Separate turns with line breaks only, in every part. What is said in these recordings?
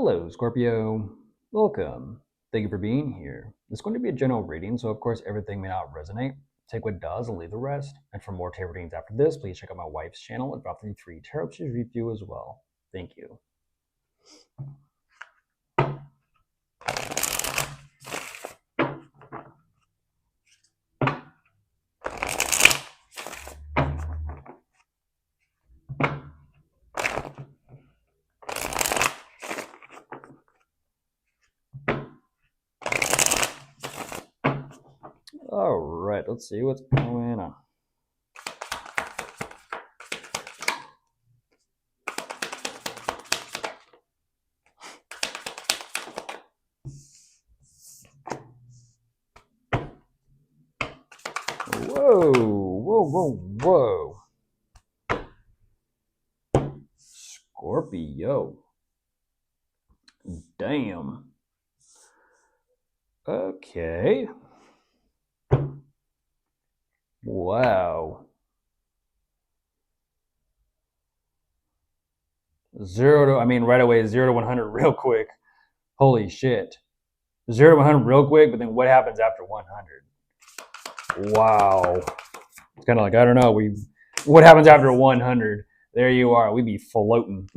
Hello, Scorpio. Welcome. Thank you for being here. It's going to be a general reading, so of course everything may not resonate. Take what does and leave the rest. And for more tarot readings after this, please check out my wife's channel at Valkyrie3 Tarot. She's review as well. Thank you. All right, let's see what's going on. Whoa, whoa, whoa, whoa. Scorpio. Damn. Okay. Wow. 0 to 100 real quick. Holy shit. 0 to 100 real quick, but then what happens after 100? Wow. It's kind of like, I don't know. What happens after 100? There you are. We be floating.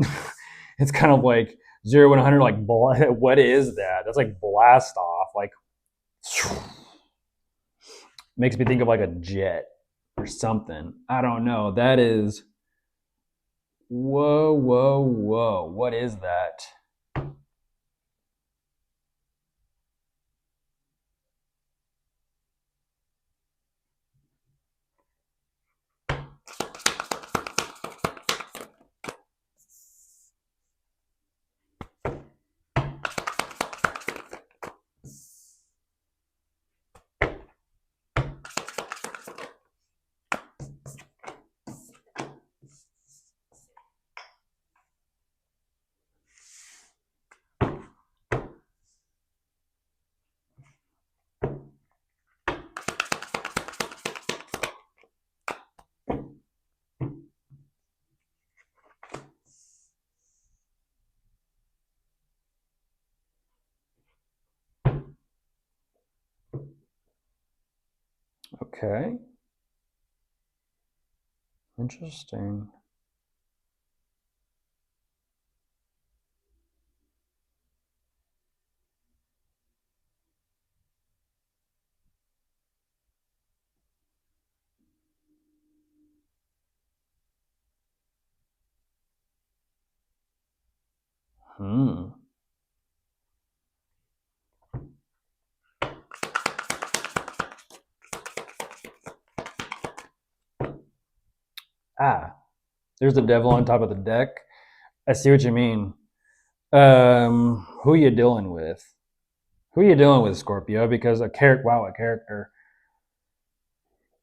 It's kind of like 0 to 100, like, what is that? That's like blast off. Like, makes me think of like a jet or something. I don't know. That is, whoa, whoa, whoa. What is that? Okay. Interesting. Ah, there's the devil on top of the deck. I see what you mean. Who you dealing with? Who you dealing with, Scorpio? Because a character.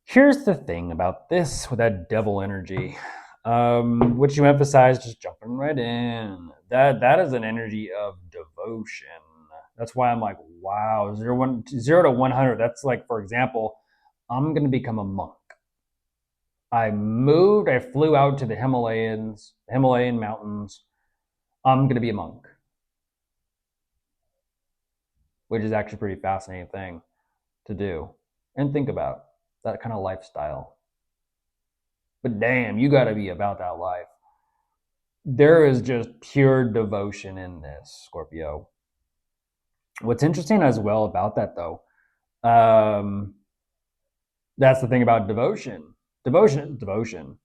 Here's the thing about this with that devil energy. Which you emphasize, just jumping right in. That is an energy of devotion. That's why I'm like, wow, 0 to 100. That's like, for example, I'm gonna become a monk. I flew out to the Himalayan mountains. I'm gonna be a monk, which is actually a pretty fascinating thing to do and think about, that kind of lifestyle. But damn, you got to be about that life. There is just pure devotion in this, Scorpio. What's interesting as well about that, though, that's the thing about devotion. Devotion is devotion.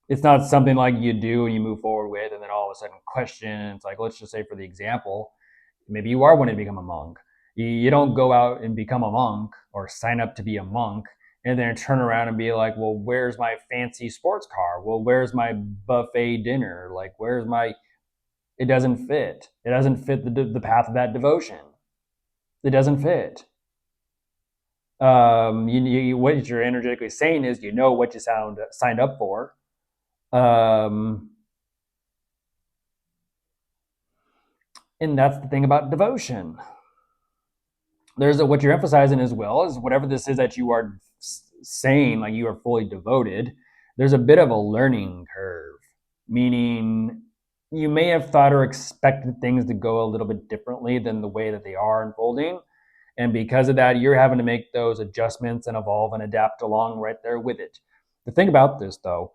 It's not something like you do and you move forward with, and then all of a sudden question. It's like, let's just say, for the example, maybe you are wanting to become a monk. You don't go out and become a monk or sign up to be a monk and then turn around and be like, well, where's my fancy sports car? Well, where's my buffet dinner? Like, where's my... It doesn't fit. It doesn't fit the path of that devotion. It doesn't fit. What you're energetically saying is, you know what you signed up for. And that's the thing about devotion. There's what you're emphasizing as well is whatever this is that you are saying, like you are fully devoted, there's a bit of a learning curve, meaning you may have thought or expected things to go a little bit differently than the way that they are unfolding. And because of that, you're having to make those adjustments and evolve and adapt along right there with it. The thing about this, though,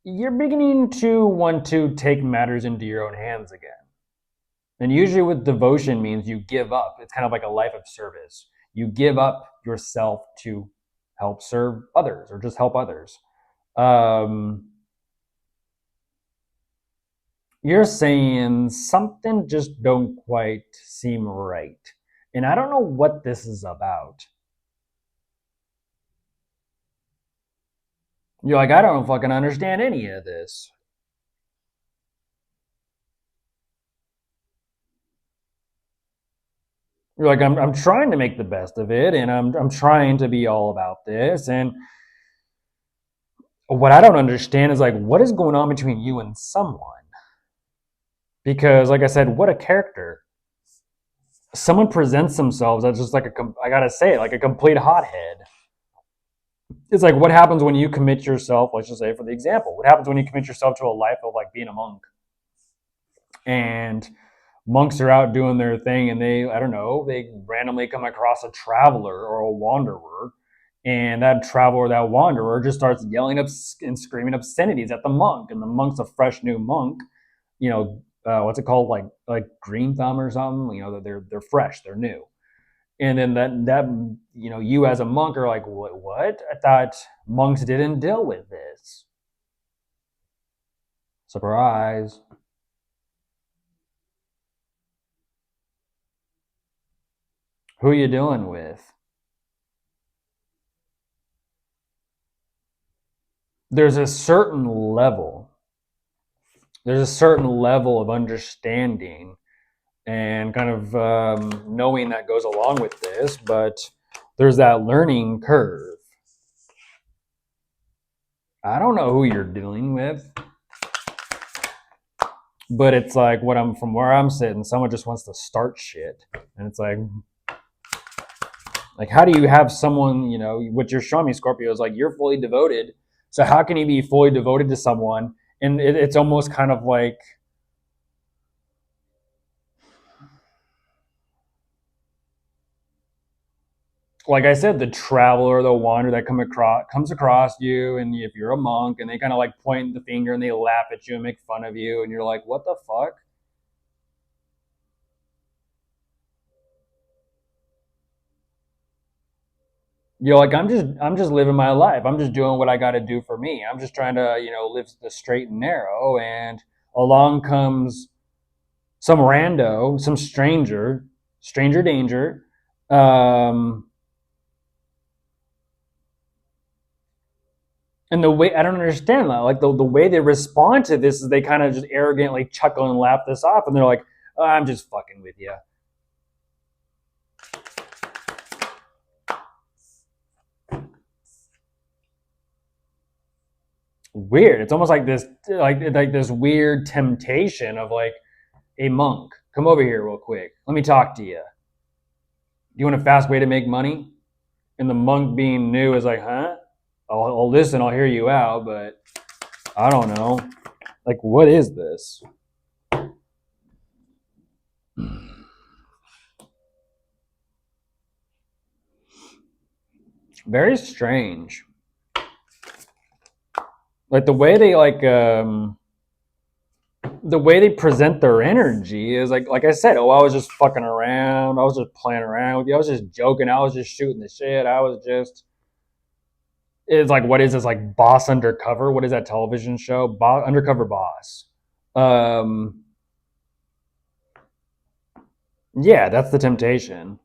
you're beginning to want to take matters into your own hands again. And usually, with devotion means you give up. It's kind of like a life of service. You give up yourself to help serve others or just help others. Um, you're saying something just don't quite seem right. And I don't know what this is about. You're like, I don't fucking understand any of this. You're like, I'm trying to make the best of it, and I'm trying to be all about this. And what I don't understand is like, what is going on between you and someone? Because, like I said, what a character. Someone presents themselves as just like I gotta say it, like a complete hothead. It's like, what happens when you commit yourself, let's just say for the example, what happens when you commit yourself to a life of like being a monk? And monks are out doing their thing, and I don't know, they randomly come across a traveler or a wanderer, and that traveler, that wanderer, just starts yelling up and screaming obscenities at the monk, and the monk's a fresh new monk, what's it called, like green thumb or something, they're fresh, they're new, and then that you as a monk are like, what? I thought monks didn't deal with this. Surprise. Who are you dealing with? There's a certain level. There's a certain level of understanding and kind of knowing that goes along with this, but there's that learning curve. I don't know who you're dealing with, but it's like from where I'm sitting, someone just wants to start shit, and it's like how do you have someone, what you're showing me, Scorpio, is like you're fully devoted. So how can you be fully devoted to someone? And it's almost kind of like I said, the traveler, the wanderer that comes across you, and if you're a monk, and they kind of like point the finger and they laugh at you and make fun of you, and you're like, what the fuck? You're like, I'm just living my life. I'm just doing what I got to do for me. I'm just trying to live the straight and narrow. And along comes some rando, some stranger danger. Um, and the way I don't understand that, like the way they respond to this is they kind of just arrogantly chuckle and laugh this off, and they're like, oh, I'm just fucking with you. Weird. It's almost like this, like this weird temptation of like, hey monk, come over here real quick. Let me talk to you. Do you want a fast way to make money? And the monk, being new, is like, huh? I'll listen. I'll hear you out, but I don't know. Like, what is this? Very strange. Like the way they present their energy is like I said, oh, I was just fucking around. I was just playing around with you. I was just joking. I was just shooting the shit. It's like, what is this, like Boss Undercover? What is that television show? Undercover Boss. Um, yeah, that's the temptation.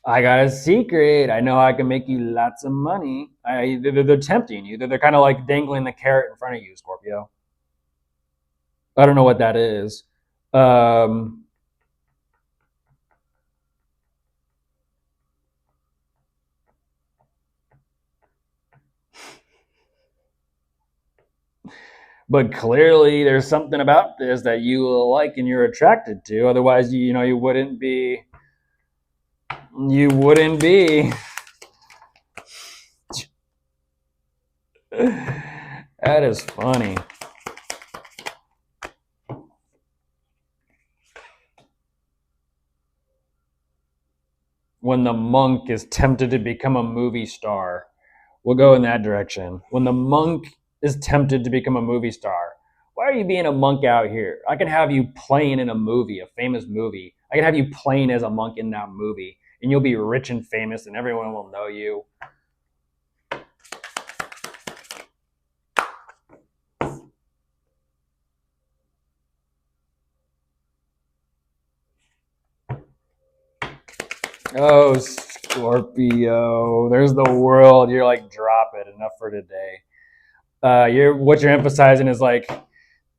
I got a secret. I know I can make you lots of money. They're tempting you. They're kind of like dangling the carrot in front of you, Scorpio. I don't know what that is. Um, but clearly, there's something about this that you like and you're attracted to. Otherwise, you wouldn't be You wouldn't be. That is funny. When the monk is tempted to become a movie star. We'll go in that direction. When the monk is tempted to become a movie star, why are you being a monk out here? I can have you playing in a movie, a famous movie. I can have you playing as a monk in that movie, and you'll be rich and famous, and everyone will know you. Oh, Scorpio. There's the world. You're like, drop it. Enough for today. What you're emphasizing is like,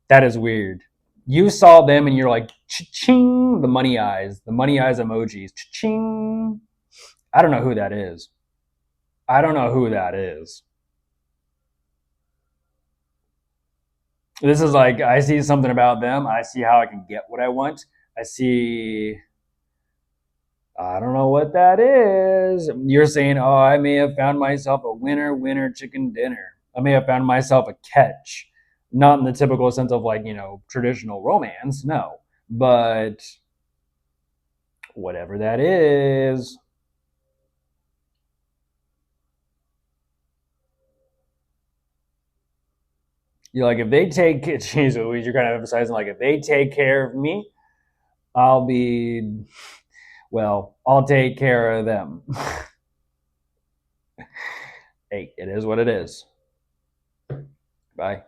that is weird. You saw them and you're like, ching, the money eyes emojis, ching. I don't know who that is. I don't know who that is. This is like, I see something about them. I see how I can get what I want. I see, I don't know what that is. You're saying, oh, I may have found myself a winner chicken dinner. I may have found myself a catch. Not in the typical sense of like, traditional romance, no. But whatever that is. You're like, if they take, geez Louise, you're kind of emphasizing like, if they take care of me, I'll be, well, I'll take care of them. Hey, it is what it is. Bye.